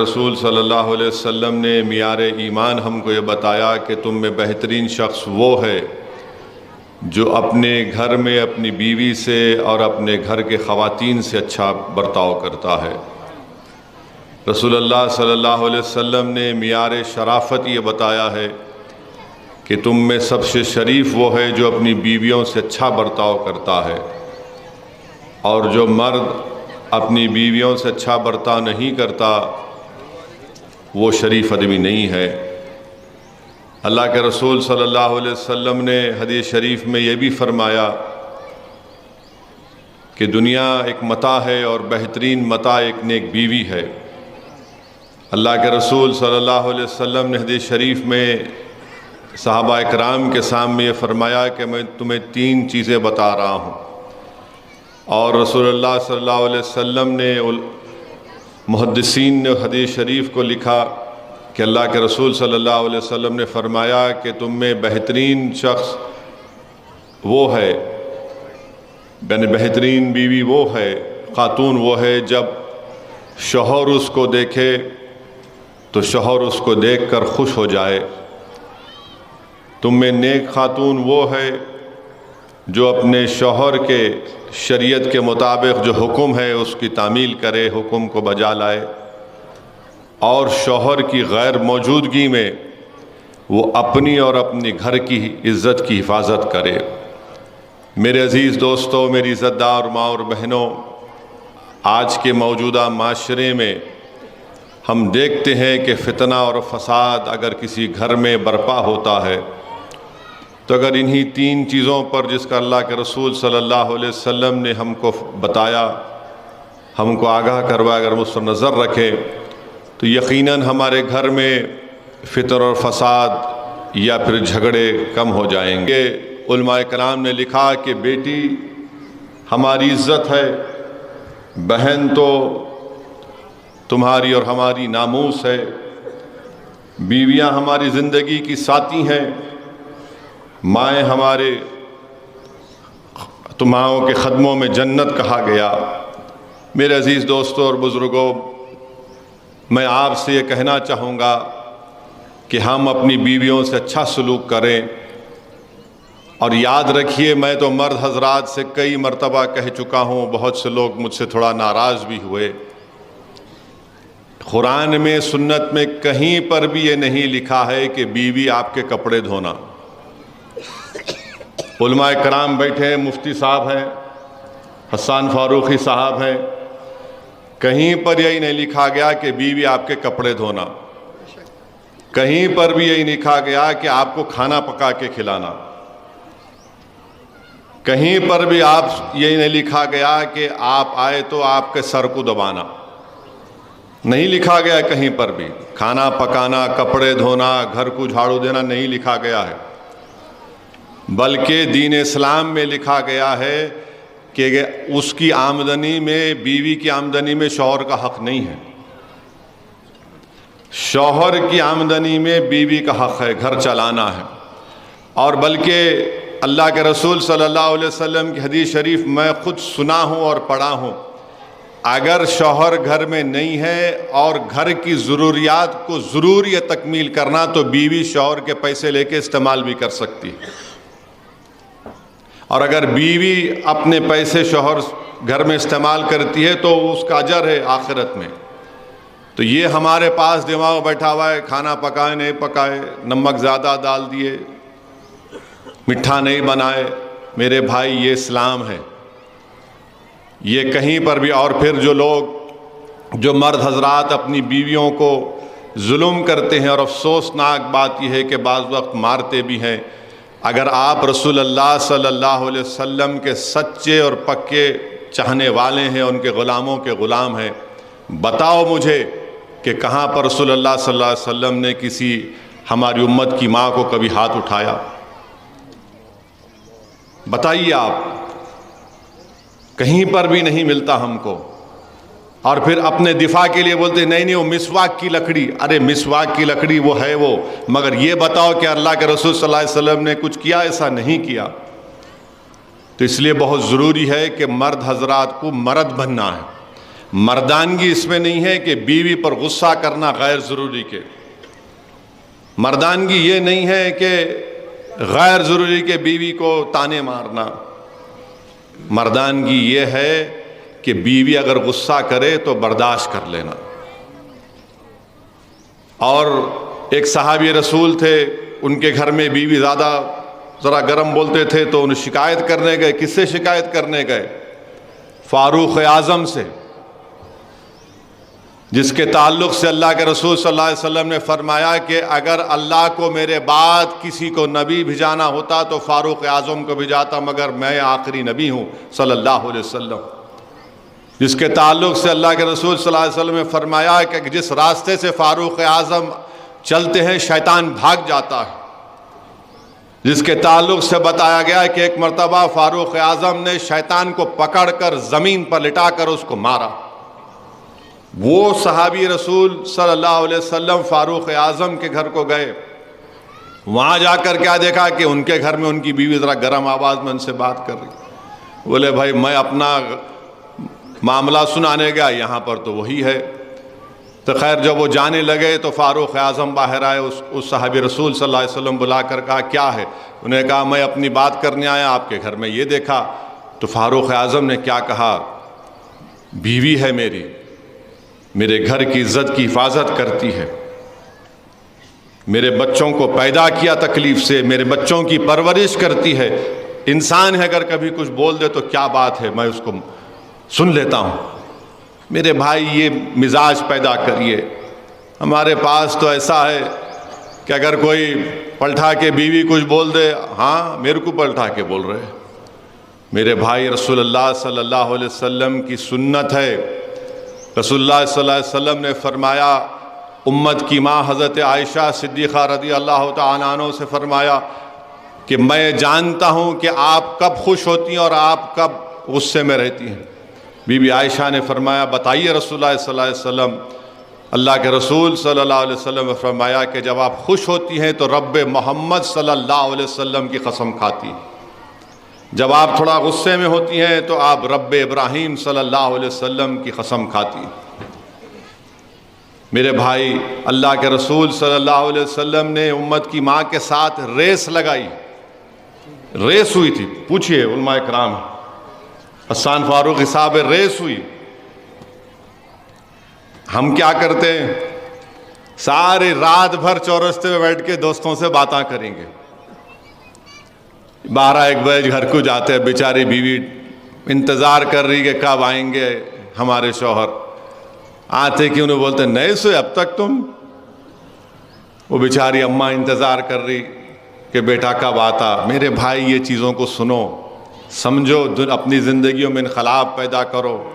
رسول صلی اللہ علیہ وسلم نے معیار ایمان ہم کو یہ بتایا کہ تم میں بہترین شخص وہ ہے جو اپنے گھر میں اپنی بیوی سے اور اپنے گھر کے خواتین سے اچھا برتاؤ کرتا ہے۔ رسول اللہ صلی اللہ علیہ وسلم نے معیار شرافت یہ بتایا ہے کہ تم میں سب سے شریف وہ ہے جو اپنی بیویوں سے اچھا برتاؤ کرتا ہے، اور جو مرد اپنی بیویوں سے اچھا برتاؤ نہیں کرتا وہ شریف آدمی نہیں ہے۔ اللہ کے رسول صلی اللہ علیہ وسلم نے حدیث شریف میں یہ بھی فرمایا کہ دنیا ایک متاع ہے اور بہترین متاع ایک نیک بیوی ہے۔ اللہ کے رسول صلی اللہ علیہ وسلم نے حدیث شریف میں صحابہ اکرام کے سامنے یہ فرمایا کہ میں تمہیں 3 چیزیں بتا رہا ہوں، اور رسول اللہ صلی اللہ علیہ وسلم نے محدثین نے حدیث شریف کو لکھا کہ اللہ کے رسول صلی اللہ علیہ وسلم نے فرمایا کہ تم میں بہترین شخص وہ ہے، یعنی بہترین بیوی وہ ہے، خاتون وہ ہے جب شوہر اس کو دیکھے تو شوہر اس کو دیکھ کر خوش ہو جائے۔ تم میں نیک خاتون وہ ہے جو اپنے شوہر کے شریعت کے مطابق جو حکم ہے اس کی تعمیل کرے، حکم کو بجا لائے، اور شوہر کی غیر موجودگی میں وہ اپنی اور اپنی گھر کی عزت کی حفاظت کرے۔ میرے عزیز دوستو، میری عزت دار ماں اور بہنوں، آج کے موجودہ معاشرے میں ہم دیکھتے ہیں کہ فتنہ اور فساد اگر کسی گھر میں برپا ہوتا ہے تو اگر انہی 3 چیزوں پر جس کا اللہ کے رسول صلی اللہ علیہ وسلم نے ہم کو بتایا، ہم کو آگاہ کروایا، اگر اس پر نظر رکھے تو یقیناً ہمارے گھر میں فتن اور فساد یا پھر جھگڑے کم ہو جائیں گے۔ علماء کرام نے لکھا کہ بیٹی ہماری عزت ہے، بہن تو تمہاری اور ہماری ناموس ہے، بیویاں ہماری زندگی کی ساتھی ہیں، مائیں ہمارے تمہاروں کے خدموں میں جنت کہا گیا۔ میرے عزیز دوستوں اور بزرگوں، میں آپ سے یہ کہنا چاہوں گا کہ ہم اپنی بیویوں سے اچھا سلوک کریں، اور یاد رکھیے میں تو مرد حضرات سے کئی مرتبہ کہہ چکا ہوں، بہت سے لوگ مجھ سے تھوڑا ناراض بھی ہوئے، قرآن میں سنت میں کہیں پر بھی یہ نہیں لکھا ہے کہ بیوی آپ کے کپڑے دھونا۔ علماء کرام بیٹھے ہیں، مفتی صاحب ہیں، حسان فاروقی صاحب ہیں، کہیں پر یہی نہیں لکھا گیا کہ بیوی آپ کے کپڑے دھونا، کہیں پر بھی یہی لکھا گیا کہ آپ کو کھانا پکا کے کھلانا، کہیں پر بھی یہی نہیں لکھا گیا کہ آپ آئے تو آپ کے سر کو دبانا، نہیں لکھا گیا کہیں پر بھی۔ کھانا پکانا، کپڑے دھونا، گھر کو جھاڑو دینا نہیں لکھا گیا ہے، بلکہ دین اسلام میں لکھا گیا ہے کہ اس کی آمدنی میں، بیوی کی آمدنی میں شوہر کا حق نہیں ہے، شوہر کی آمدنی میں بیوی کا حق ہے، گھر چلانا ہے۔ اور بلکہ اللہ کے رسول صلی اللہ علیہ وسلم کی حدیث شریف میں خود سنا ہوں اور پڑھا ہوں، اگر شوہر گھر میں نہیں ہے اور گھر کی ضروریات کو ضروری تکمیل کرنا تو بیوی شوہر کے پیسے لے کے استعمال بھی کر سکتی ہے، اور اگر بیوی اپنے پیسے شوہر گھر میں استعمال کرتی ہے تو اس کا اجر ہے آخرت میں۔ تو یہ ہمارے پاس دماغ بیٹھا ہوا ہے، کھانا پکائے نہیں پکائے، نمک زیادہ ڈال دیے، میٹھا نہیں بنائے، میرے بھائی یہ اسلام ہے، یہ کہیں پر بھی۔ اور پھر جو مرد حضرات اپنی بیویوں کو ظلم کرتے ہیں، اور افسوسناک بات یہ ہے کہ بعض وقت مارتے بھی ہیں، اگر آپ رسول اللہ صلی اللہ علیہ وسلم کے سچے اور پکے چاہنے والے ہیں، ان کے غلاموں کے غلام ہیں، بتاؤ مجھے کہ کہاں پر رسول اللہ صلی اللہ علیہ وسلم نے کسی ہماری امت کی ماں کو کبھی ہاتھ اٹھایا؟ بتائیے آپ، کہیں پر بھی نہیں ملتا ہم کو۔ اور پھر اپنے دفاع کے لیے بولتے نہیں وہ مسواک کی لکڑی، ارے مسواک کی لکڑی وہ ہے وہ، مگر یہ بتاؤ کہ اللہ کے رسول صلی اللہ علیہ وسلم نے کچھ کیا؟ ایسا نہیں کیا۔ تو اس لیے بہت ضروری ہے کہ مرد حضرات کو مرد بننا ہے، مردانگی اس میں نہیں ہے کہ بیوی پر غصہ کرنا غیر ضروری کے، مردانگی یہ نہیں ہے کہ غیر ضروری کہ بیوی کو تانے مارنا، مردانگی یہ ہے کہ بیوی اگر غصہ کرے تو برداشت کر لینا۔ اور ایک صحابی رسول تھے، ان کے گھر میں بیوی زیادہ ذرا گرم بولتے تھے تو انہیں شکایت کرنے گئے۔ کس سے شکایت کرنے گئے؟ فاروق اعظم سے، جس کے تعلق سے اللہ کے رسول صلی اللہ علیہ وسلم نے فرمایا کہ اگر اللہ کو میرے بعد کسی کو نبی بھیجانا ہوتا تو فاروق اعظم کو بھیجاتا، مگر میں آخری نبی ہوں صلی اللہ علیہ وسلم۔ جس کے تعلق سے اللہ کے رسول صلی اللہ علیہ وسلم نے فرمایا کہ جس راستے سے فاروق اعظم چلتے ہیں شیطان بھاگ جاتا ہے۔ جس کے تعلق سے بتایا گیا کہ ایک مرتبہ فاروق اعظم نے شیطان کو پکڑ کر زمین پر لٹا کر اس کو مارا۔ وہ صحابی رسول صلی اللہ علیہ وسلم فاروق اعظم کے گھر کو گئے، وہاں جا کر کیا دیکھا کہ ان کے گھر میں ان کی بیوی ذرا گرم آواز میں ان سے بات کر رہی۔ بولے بھائی میں اپنا معاملہ سنانے گیا، یہاں پر تو وہی ہے۔ تو خیر جب وہ جانے لگے تو فاروق اعظم باہر آئے، اس صحابی رسول صلی اللہ علیہ وسلم بلا کر کہا کیا ہے؟ انہیں کہا میں اپنی بات کرنے آیا، آپ کے گھر میں یہ دیکھا۔ تو فاروق اعظم نے کیا کہا؟ بیوی ہے میری، میرے گھر کی عزت کی حفاظت کرتی ہے، میرے بچوں کو پیدا کیا تکلیف سے، میرے بچوں کی پرورش کرتی ہے، انسان ہے اگر کبھی کچھ بول دے تو کیا بات ہے، میں اس کو سن لیتا ہوں۔ میرے بھائی یہ مزاج پیدا کریے۔ ہمارے پاس تو ایسا ہے کہ اگر کوئی پلٹا کے بیوی کچھ بول دے، ہاں میرے کو پلٹا کے بول رہے۔ میرے بھائی رسول اللہ صلی اللہ علیہ وسلم کی سنت ہے، رسول اللہ صلی اللہ علیہ وسلم نے فرمایا، امت کی ماں حضرت عائشہ صدیقہ رضی اللہ تعالیٰ عنہ سے فرمایا کہ میں جانتا ہوں کہ آپ کب خوش ہوتی ہیں اور آپ کب غصے میں رہتی ہیں۔ بی بی عائشہ نے فرمایا بتائیے رسول اللہ صلی اللہ علیہ وسلم۔ اللہ کے رسول صلی اللہ علیہ وسلم نے فرمایا کہ جب آپ خوش ہوتی ہیں تو رب محمد صلی اللہ علیہ وسلم کی قسم کھاتی ہیں، جب آپ تھوڑا غصے میں ہوتی ہیں تو آپ رب ابراہیم صلی اللہ علیہ وسلم کی قسم کھاتی ہیں۔ میرے بھائی اللہ کے رسول صلی اللہ علیہ وسلم نے امت کی ماں کے ساتھ ریس لگائی، ریس ہوئی تھی، پوچھئے علماء کرام، حسان فاروق صاحب ریس ہوئی۔ ہم کیا کرتے ہیں؟ ساری رات بھر چورستے میں بیٹھ کے دوستوں سے باتاں کریں گے، 12-1 بجے گھر کو جاتے ہیں، بیچاری بیوی انتظار کر رہی کہ کب آئیں گے ہمارے شوہر۔ آتے کہ انہیں بولتے نہیں سوئے اب تک تم؟ وہ بیچاری اماں انتظار کر رہی کہ بیٹا کب آتا۔ میرے بھائی یہ چیزوں کو سنو، سمجھو، اپنی زندگیوں میں انقلاب پیدا کرو۔